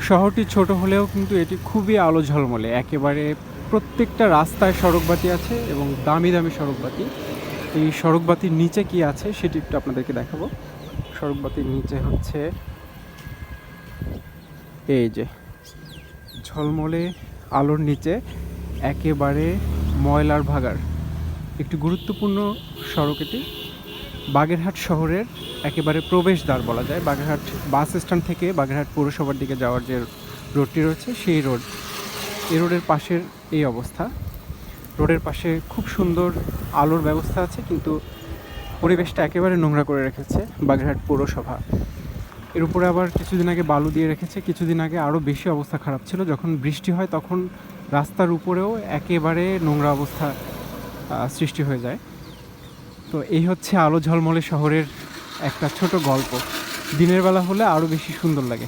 শহরটি ছোট হলেও কিন্তু এটি খুবই আলো ঝলমলে। একেবারে প্রত্যেকটা রাস্তায় সড়কবাতি আছে এবং দামি, দামি সড়কবাতি। এই সড়কবাতির নিচে কি আছে সেটি একটু আপনাদেরকে দেখাবো। সড়কবাতির নিচে হচ্ছে এই যে ঝলমলে আলোর নিচে একেবারে ময়লার ভাগাড়। একটি গুরুত্বপূর্ণ সড়ক এটি। বাগেরহাট শহরের একেবারে প্রবেশদ্বার বলা যায়। বাগেরহাট বাস স্ট্যান্ড থেকে বাগেরহাট পৌরসভার দিকে যাওয়ার যে রোডটি রয়েছে সেই রোড। এই রোডের পাশের এই অবস্থা। রোডের পাশে খুব সুন্দর আলোর ব্যবস্থা আছে, কিন্তু পরিবেশটা একেবারে নোংরা করে রেখেছে বাগেরহাট পৌরসভা। এর উপরে আবার কিছুদিন আগে বালু দিয়ে রেখেছে। কিছুদিন আগে আরও বেশি অবস্থা খারাপ ছিল। যখন বৃষ্টি হয় তখন রাস্তার উপরেও একেবারে নোংরা অবস্থা সৃষ্টি হয়ে যায়। তো এই হচ্ছে আলো ঝলমলে শহরের একটা ছোট গল্প। দিনের বেলা হলে আরও বেশি সুন্দর লাগে।